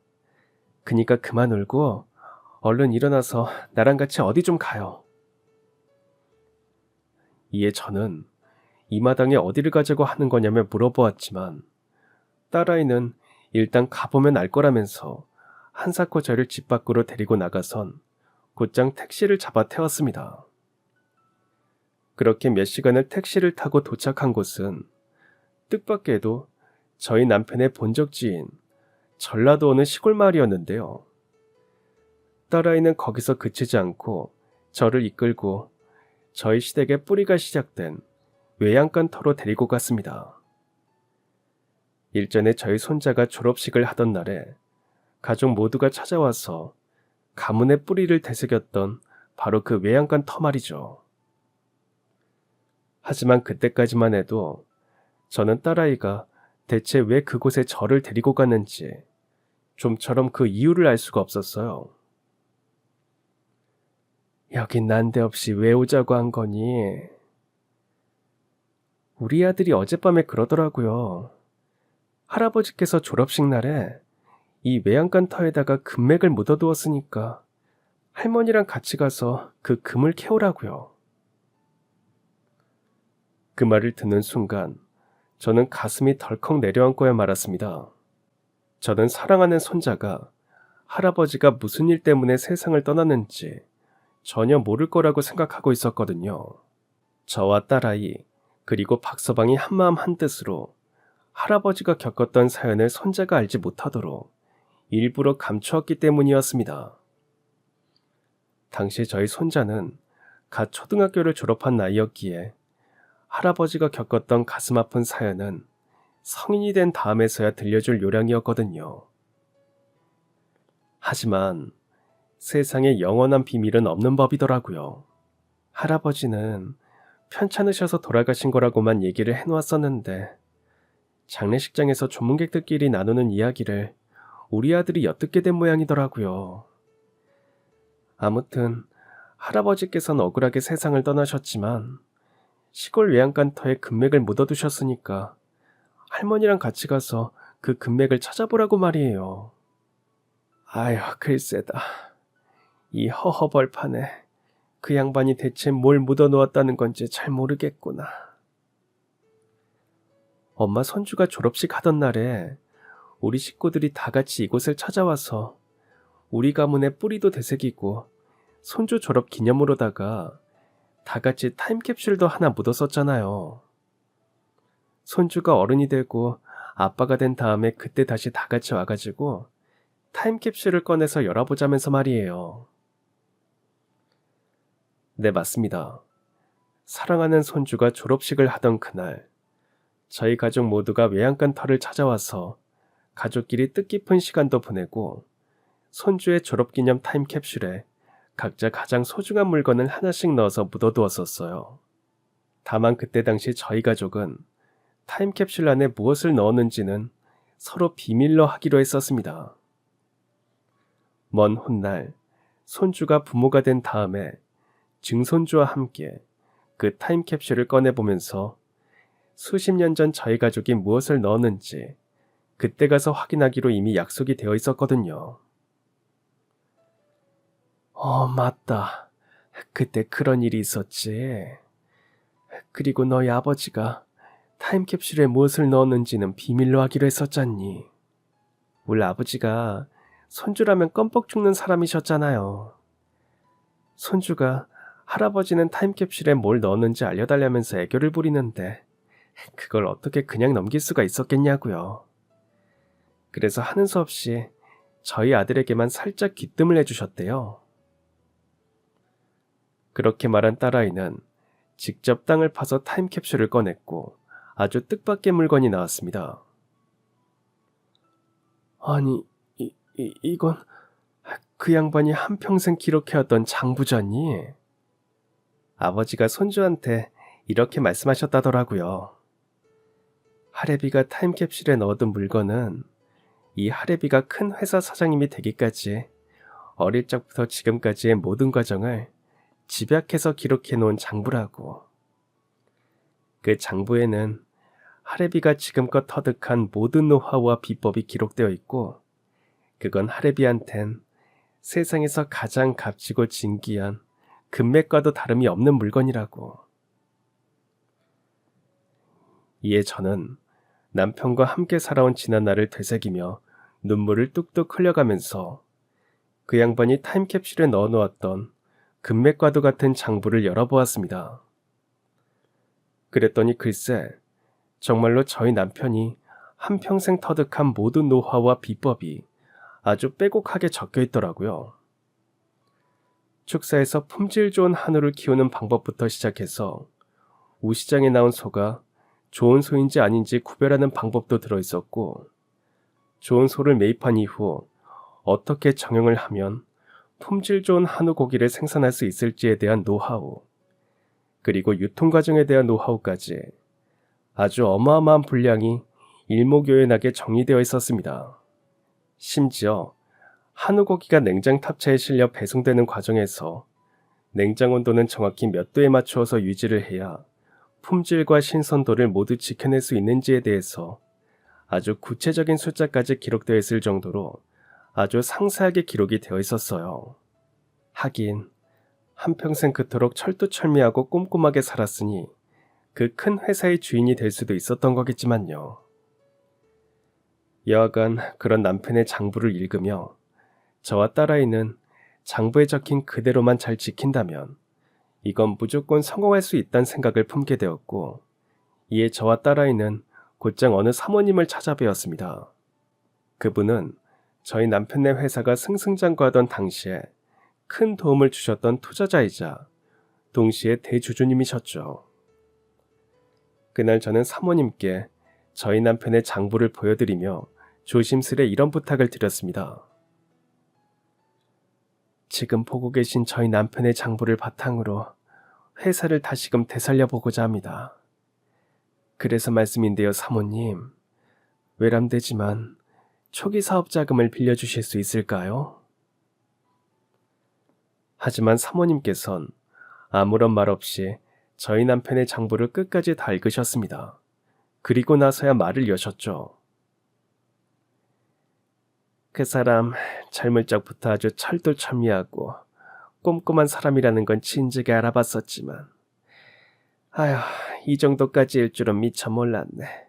Speaker 1: 그니까 그만 울고 얼른 일어나서 나랑 같이 어디 좀 가요. 이에 저는 이 마당에 어디를 가자고 하는 거냐며 물어보았지만 딸아이는 일단 가보면 알 거라면서 한사코 저를 집 밖으로 데리고 나가선 곧장 택시를 잡아 태웠습니다. 그렇게 몇 시간을 택시를 타고 도착한 곳은 뜻밖에도 저희 남편의 본적지인 전라도 어느 시골 마을이었는데요. 딸아이는 거기서 그치지 않고 저를 이끌고 저희 시댁의 뿌리가 시작된 외양간터로 데리고 갔습니다. 일전에 저희 손자가 졸업식을 하던 날에 가족 모두가 찾아와서 가문의 뿌리를 되새겼던 바로 그 외양간터 말이죠. 하지만 그때까지만 해도 저는 딸아이가 대체 왜 그곳에 저를 데리고 갔는지 좀처럼 그 이유를 알 수가 없었어요. 여긴 난데없이 왜 오자고 한 거니? 우리 아들이 어젯밤에 그러더라고요. 할아버지께서 졸업식 날에 이 외양간터에다가 금맥을 묻어두었으니까 할머니랑 같이 가서 그 금을 캐오라고요. 그 말을 듣는 순간 저는 가슴이 덜컥 내려앉고야 말았습니다. 저는 사랑하는 손자가 할아버지가 무슨 일 때문에 세상을 떠났는지 전혀 모를 거라고 생각하고 있었거든요. 저와 딸아이 그리고 박서방이 한마음 한뜻으로 할아버지가 겪었던 사연을 손자가 알지 못하도록 일부러 감추었기 때문이었습니다. 당시 저희 손자는 갓 초등학교를 졸업한 나이였기에 할아버지가 겪었던 가슴 아픈 사연은 성인이 된 다음에서야 들려줄 요량이었거든요. 하지만 세상에 영원한 비밀은 없는 법이더라고요. 할아버지는 편찮으셔서 돌아가신 거라고만 얘기를 해놓았었는데 장례식장에서 조문객들끼리 나누는 이야기를 우리 아들이 엿듣게 된 모양이더라고요. 아무튼 할아버지께서는 억울하게 세상을 떠나셨지만 시골 외양간터에 금맥을 묻어두셨으니까 할머니랑 같이 가서 그 금맥을 찾아보라고 말이에요. 아휴, 글쎄다. 이 허허벌판에 그 양반이 대체 뭘 묻어놓았다는 건지 잘 모르겠구나. 엄마 손주가 졸업식 하던 날에 우리 식구들이 다 같이 이곳을 찾아와서 우리 가문의 뿌리도 되새기고 손주 졸업 기념으로다가 다 같이 타임캡슐도 하나 묻었었잖아요. 손주가 어른이 되고 아빠가 된 다음에 그때 다시 다 같이 와가지고 타임캡슐을 꺼내서 열어보자면서 말이에요. 네, 맞습니다. 사랑하는 손주가 졸업식을 하던 그날, 저희 가족 모두가 외양간 터를 찾아와서 가족끼리 뜻깊은 시간도 보내고 손주의 졸업기념 타임캡슐에 각자 가장 소중한 물건을 하나씩 넣어서 묻어두었었어요. 다만 그때 당시 저희 가족은 타임캡슐 안에 무엇을 넣었는지는 서로 비밀로 하기로 했었습니다. 먼 훗날 손주가 부모가 된 다음에 증손주와 함께 그 타임캡슐을 꺼내보면서 수십 년 전 저희 가족이 무엇을 넣었는지 그때 가서 확인하기로 이미 약속이 되어 있었거든요. 맞다. 그때 그런 일이 있었지. 그리고 너희 아버지가 타임캡슐에 무엇을 넣었는지는 비밀로 하기로 했었잖니. 우리 아버지가 손주라면 껌뻑 죽는 사람이셨잖아요. 손주가 할아버지는 타임캡슐에 뭘 넣었는지 알려달라면서 애교를 부리는데 그걸 어떻게 그냥 넘길 수가 있었겠냐고요. 그래서 하는 수 없이 저희 아들에게만 살짝 귀뜸을 해주셨대요. 그렇게 말한 딸아이는 직접 땅을 파서 타임캡슐을 꺼냈고 아주 뜻밖의 물건이 나왔습니다. 아니, 이건 그 양반이 한평생 기록해왔던 장부잖니? 아버지가 손주한테 이렇게 말씀하셨다더라고요. 하레비가 타임캡슐에 넣어둔 물건은 이 하레비가 큰 회사 사장님이 되기까지 어릴 적부터 지금까지의 모든 과정을 집약해서 기록해 놓은 장부라고. 그 장부에는 하레비가 지금껏 터득한 모든 노하우와 비법이 기록되어 있고 그건 하레비한텐 세상에서 가장 값지고 진귀한 금맥과도 다름이 없는 물건이라고. 이에 저는 남편과 함께 살아온 지난날을 되새기며 눈물을 뚝뚝 흘려가면서 그 양반이 타임캡슐에 넣어놓았던 금맥과도 같은 장부를 열어보았습니다. 그랬더니 글쎄, 정말로 저희 남편이 한평생 터득한 모든 노하우와 비법이 아주 빼곡하게 적혀 있더라고요. 축사에서 품질 좋은 한우를 키우는 방법부터 시작해서 우시장에 나온 소가 좋은 소인지 아닌지 구별하는 방법도 들어있었고, 좋은 소를 매입한 이후 어떻게 정형을 하면 품질 좋은 한우 고기를 생산할 수 있을지에 대한 노하우, 그리고 유통 과정에 대한 노하우까지 아주 어마어마한 분량이 일목요연하게 정리되어 있었습니다. 심지어 한우 고기가 냉장 탑차에 실려 배송되는 과정에서 냉장 온도는 정확히 몇 도에 맞추어서 유지를 해야 품질과 신선도를 모두 지켜낼 수 있는지에 대해서 아주 구체적인 숫자까지 기록되어 있을 정도로 아주 상세하게 기록이 되어 있었어요. 하긴 한평생 그토록 철두철미하고 꼼꼼하게 살았으니 그 큰 회사의 주인이 될 수도 있었던 거겠지만요. 여하간 그런 남편의 장부를 읽으며 저와 딸아이는 장부에 적힌 그대로만 잘 지킨다면 이건 무조건 성공할 수 있다는 생각을 품게 되었고, 이에 저와 딸아이는 곧장 어느 사모님을 찾아뵈었습니다. 그분은 저희 남편네 회사가 승승장구하던 당시에 큰 도움을 주셨던 투자자이자 동시에 대주주님이셨죠. 그날 저는 사모님께 저희 남편의 장부를 보여드리며 조심스레 이런 부탁을 드렸습니다. 지금 보고 계신 저희 남편의 장부를 바탕으로 회사를 다시금 되살려보고자 합니다. 그래서 말씀인데요, 사모님. 외람되지만 초기 사업 자금을 빌려주실 수 있을까요? 하지만 사모님께선 아무런 말 없이 저희 남편의 장부를 끝까지 다 읽으셨습니다. 그리고 나서야 말을 여셨죠. 그 사람 젊을 적부터 아주 철두철미하고 꼼꼼한 사람이라는 건 진즉에 알아봤었지만 이 정도까지일 줄은 미처 몰랐네.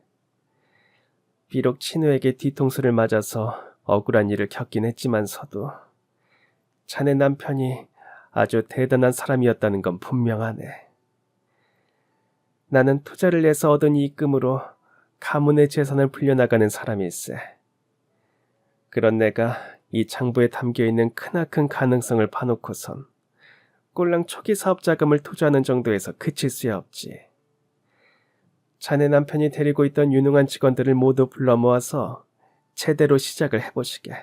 Speaker 1: 비록 친우에게 뒤통수를 맞아서 억울한 일을 겪긴 했지만서도 자네 남편이 아주 대단한 사람이었다는 건 분명하네. 나는 투자를 해서 얻은 이익금으로 가문의 재산을 불려나가는 사람일세. 그런 내가 이 장부에 담겨있는 크나큰 가능성을 파놓고선 꼴랑 초기 사업 자금을 투자하는 정도에서 그칠 수야 없지. 자네 남편이 데리고 있던 유능한 직원들을 모두 불러 모아서 제대로 시작을 해보시게.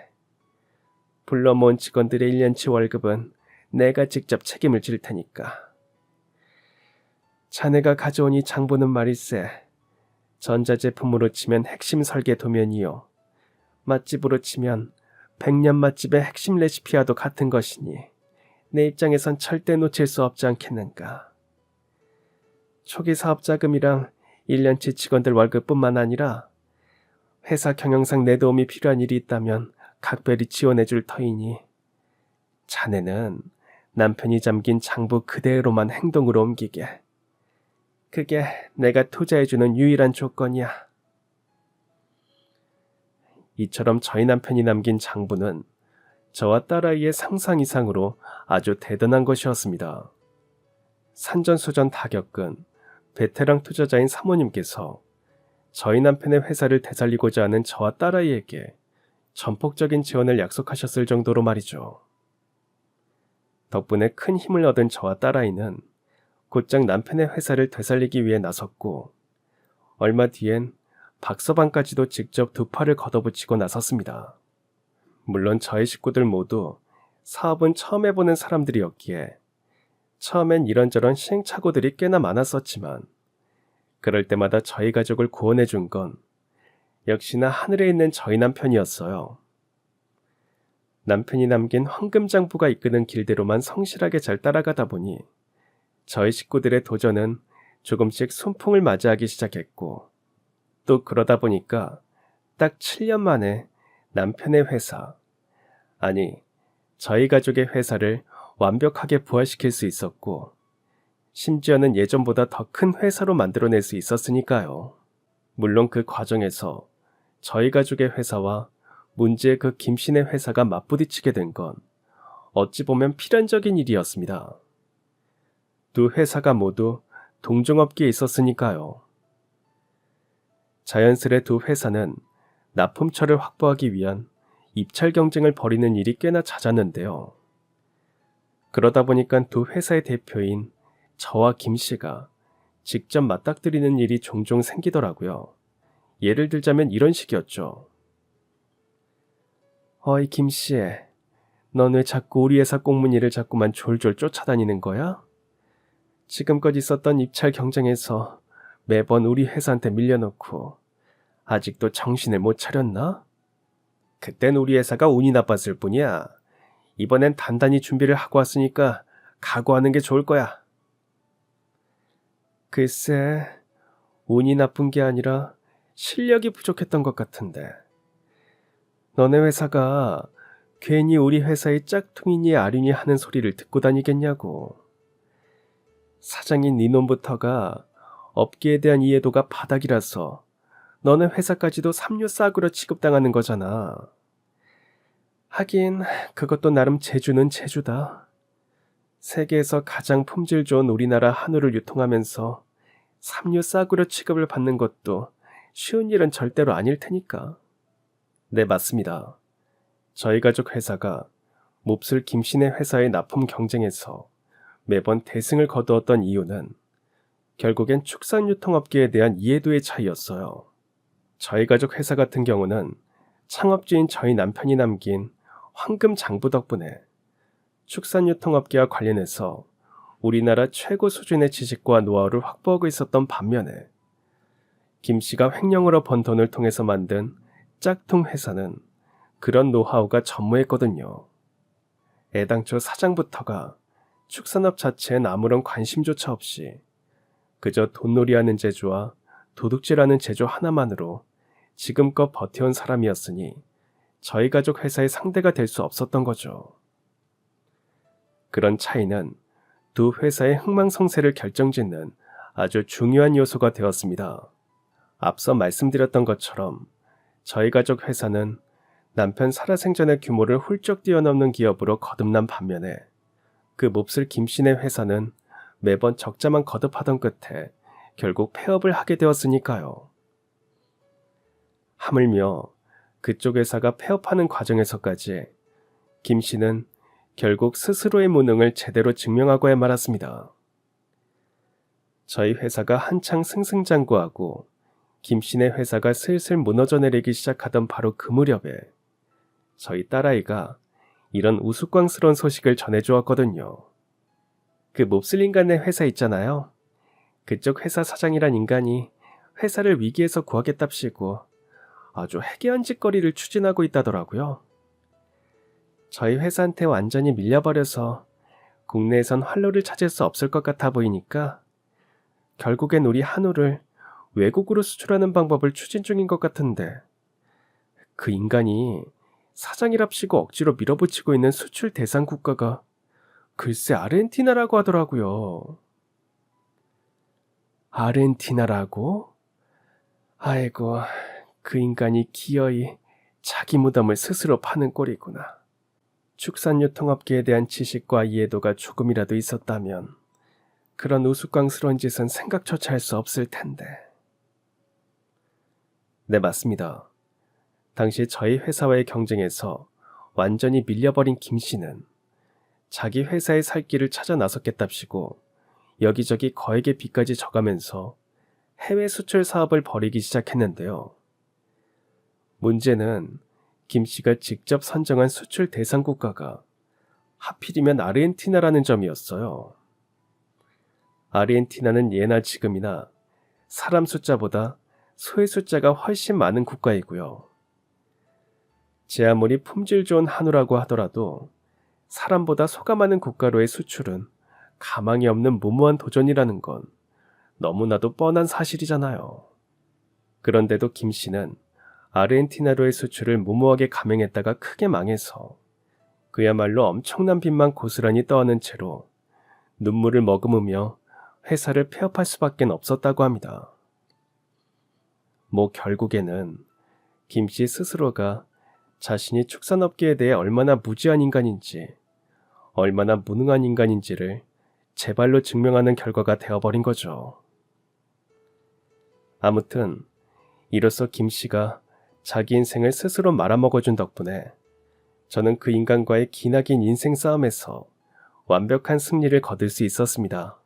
Speaker 1: 불러 모은 직원들의 1년치 월급은 내가 직접 책임을 질 테니까. 자네가 가져온 이 장부는 말일세, 전자제품으로 치면 핵심 설계 도면이요, 맛집으로 치면 100년 맛집의 핵심 레시피와도 같은 것이니 내 입장에선 절대 놓칠 수 없지 않겠는가. 초기 사업 자금이랑 1년치 직원들 월급뿐만 아니라 회사 경영상 내 도움이 필요한 일이 있다면 각별히 지원해줄 터이니 자네는 남편이 잠긴 장부 그대로만 행동으로 옮기게. 그게 내가 투자해주는 유일한 조건이야. 이처럼 저희 남편이 남긴 장부는 저와 딸아이의 상상 이상으로 아주 대단한 것이었습니다. 산전수전 다 겪은 베테랑 투자자인 사모님께서 저희 남편의 회사를 되살리고자 하는 저와 딸아이에게 전폭적인 지원을 약속하셨을 정도로 말이죠. 덕분에 큰 힘을 얻은 저와 딸아이는 곧장 남편의 회사를 되살리기 위해 나섰고, 얼마 뒤엔 박서방까지도 직접 두 팔을 걷어붙이고 나섰습니다. 물론 저희 식구들 모두 사업은 처음 해보는 사람들이었기에 처음엔 이런저런 시행착오들이 꽤나 많았었지만, 그럴 때마다 저희 가족을 구원해 준 건 역시나 하늘에 있는 저희 남편이었어요. 남편이 남긴 황금장부가 이끄는 길대로만 성실하게 잘 따라가다 보니 저희 식구들의 도전은 조금씩 순풍을 맞이하기 시작했고, 또 그러다 보니까 딱 7년 만에 남편의 회사, 아니 저희 가족의 회사를 완벽하게 부활시킬 수 있었고, 심지어는 예전보다 더 큰 회사로 만들어낼 수 있었으니까요. 물론 그 과정에서 저희 가족의 회사와 문제의 그 김씨네 회사가 맞부딪히게 된 건 어찌 보면 필연적인 일이었습니다. 두 회사가 모두 동종업계에 있었으니까요. 자연스레 두 회사는 납품처를 확보하기 위한 입찰 경쟁을 벌이는 일이 꽤나 잦았는데요. 그러다 보니까 두 회사의 대표인 저와 김씨가 직접 맞닥뜨리는 일이 종종 생기더라고요. 예를 들자면 이런 식이었죠. 어이 김씨, 넌 왜 자꾸 우리 회사 꽁문 일을 자꾸만 졸졸 쫓아다니는 거야? 지금껏 있었던 입찰 경쟁에서 매번 우리 회사한테 밀려놓고 아직도 정신을 못 차렸나? 그땐 우리 회사가 운이 나빴을 뿐이야. 이번엔 단단히 준비를 하고 왔으니까 각오하는 게 좋을 거야. 글쎄, 운이 나쁜 게 아니라 실력이 부족했던 것 같은데. 너네 회사가 괜히 우리 회사의 짝퉁이니 아류니 하는 소리를 듣고 다니겠냐고. 사장인 네 놈부터가 업계에 대한 이해도가 바닥이라서 너네 회사까지도 삼류 싸구려 취급당하는 거잖아. 하긴 그것도 나름 재주는 재주다. 세계에서 가장 품질 좋은 우리나라 한우를 유통하면서 삼류 싸구려 취급을 받는 것도 쉬운 일은 절대로 아닐 테니까. 네, 맞습니다. 저희 가족 회사가 몹쓸 김씨네 회사의 납품 경쟁에서 매번 대승을 거두었던 이유는 결국엔 축산유통업계에 대한 이해도의 차이였어요. 저희 가족 회사 같은 경우는 창업주인 저희 남편이 남긴 황금 장부 덕분에 축산유통업계와 관련해서 우리나라 최고 수준의 지식과 노하우를 확보하고 있었던 반면에, 김씨가 횡령으로 번 돈을 통해서 만든 짝퉁 회사는 그런 노하우가 전무했거든요. 애당초 사장부터가 축산업 자체엔 아무런 관심조차 없이 그저 돈놀이하는 재주와 도둑질하는 재주 하나만으로 지금껏 버텨온 사람이었으니 저희 가족 회사의 상대가 될 수 없었던 거죠. 그런 차이는 두 회사의 흥망성쇠를 결정짓는 아주 중요한 요소가 되었습니다. 앞서 말씀드렸던 것처럼 저희 가족 회사는 남편 살아생전의 규모를 훌쩍 뛰어넘는 기업으로 거듭난 반면에, 그 몹쓸 김씨네 회사는 매번 적자만 거듭하던 끝에 결국 폐업을 하게 되었으니까요. 하물며 그쪽 회사가 폐업하는 과정에서까지 김씨는 결국 스스로의 무능을 제대로 증명하고야 말았습니다. 저희 회사가 한창 승승장구하고 김씨네 회사가 슬슬 무너져 내리기 시작하던 바로 그 무렵에 저희 딸아이가 이런 우스꽝스러운 소식을 전해주었거든요. 그 몹쓸 인간네 회사 있잖아요. 그쪽 회사 사장이란 인간이 회사를 위기에서 구하겠답시고 아주 해괴한 짓거리를 추진하고 있다더라고요. 저희 회사한테 완전히 밀려버려서 국내에선 활로를 찾을 수 없을 것 같아 보이니까 결국엔 우리 한우를 외국으로 수출하는 방법을 추진 중인 것 같은데 그 인간이 사장이랍시고 억지로 밀어붙이고 있는 수출 대상 국가가 글쎄 아르헨티나라고 하더라고요. 아르헨티나라고? 아이고, 그 인간이 기어이 자기 무덤을 스스로 파는 꼴이구나. 축산유통업계에 대한 지식과 이해도가 조금이라도 있었다면 그런 우스꽝스러운 짓은 생각조차 할 수 없을 텐데. 네, 맞습니다. 당시 저희 회사와의 경쟁에서 완전히 밀려버린 김씨는 자기 회사의 살 길을 찾아 나섰겠답시고 여기저기 거액의 빚까지 져가면서 해외 수출 사업을 벌이기 시작했는데요. 문제는 김씨가 직접 선정한 수출 대상 국가가 하필이면 아르헨티나라는 점이었어요. 아르헨티나는 예나 지금이나 사람 숫자보다 소의 숫자가 훨씬 많은 국가이고요. 제 아무리 품질 좋은 한우라고 하더라도 사람보다 소가 많은 국가로의 수출은 가망이 없는 무모한 도전이라는 건 너무나도 뻔한 사실이잖아요. 그런데도 김씨는 아르헨티나로의 수출을 무모하게 감행했다가 크게 망해서 그야말로 엄청난 빚만 고스란히 떠안은 채로 눈물을 머금으며 회사를 폐업할 수밖에 없었다고 합니다. 결국에는 김씨 스스로가 자신이 축산업계에 대해 얼마나 무지한 인간인지, 얼마나 무능한 인간인지를 제 발로 증명하는 결과가 되어버린 거죠. 아무튼 이로써 김씨가 자기 인생을 스스로 말아먹어준 덕분에 저는 그 인간과의 기나긴 인생 싸움에서 완벽한 승리를 거둘 수 있었습니다.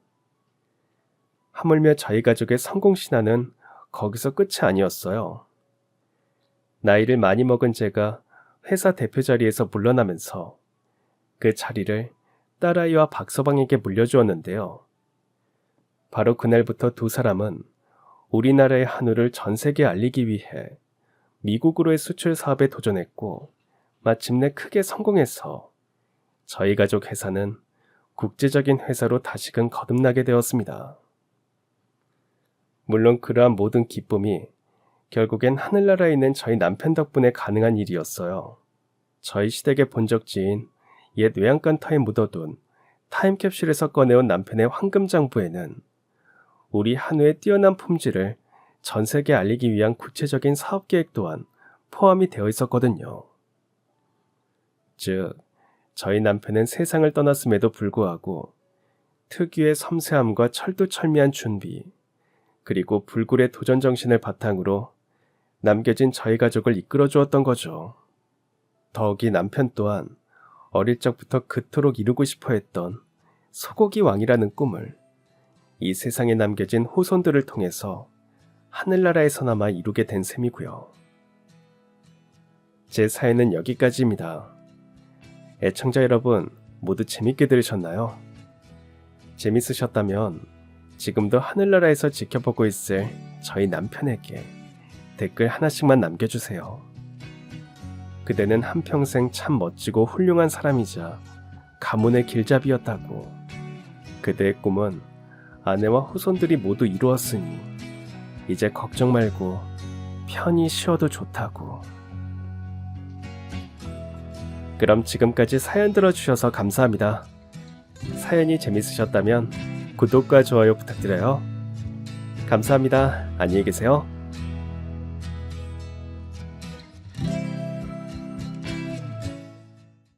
Speaker 1: 하물며 저희 가족의 성공 신화는 거기서 끝이 아니었어요. 나이를 많이 먹은 제가 회사 대표 자리에서 물러나면서 그 자리를 딸아이와 박서방에게 물려주었는데요. 바로 그날부터 두 사람은 우리나라의 한우를 전 세계에 알리기 위해 미국으로의 수출 사업에 도전했고 마침내 크게 성공해서 저희 가족 회사는 국제적인 회사로 다시금 거듭나게 되었습니다. 물론 그러한 모든 기쁨이 결국엔 하늘나라에 있는 저희 남편 덕분에 가능한 일이었어요. 저희 시댁의 본적지인 옛 외양간터에 묻어둔 타임캡슐에서 꺼내온 남편의 황금장부에는 우리 한우의 뛰어난 품질을 전 세계에 알리기 위한 구체적인 사업계획 또한 포함이 되어 있었거든요. 즉, 저희 남편은 세상을 떠났음에도 불구하고 특유의 섬세함과 철두철미한 준비, 그리고 불굴의 도전 정신을 바탕으로 남겨진 저희 가족을 이끌어 주었던 거죠. 더욱이 남편 또한 어릴 적부터 그토록 이루고 싶어 했던 소고기 왕이라는 꿈을 이 세상에 남겨진 후손들을 통해서 하늘나라에서나마 이루게 된 셈이고요. 제 사연은 여기까지입니다. 애청자 여러분 모두 재밌게 들으셨나요? 재밌으셨다면 지금도 하늘나라에서 지켜보고 있을 저희 남편에게 댓글 하나씩만 남겨주세요. 그대는 한평생 참 멋지고 훌륭한 사람이자 가문의 길잡이였다고. 그대의 꿈은 아내와 후손들이 모두 이루었으니 이제 걱정 말고 편히 쉬어도 좋다고. 그럼 지금까지 사연 들어주셔서 감사합니다. 사연이 재밌으셨다면 구독과 좋아요 부탁드려요. 감사합니다. 안녕히 계세요.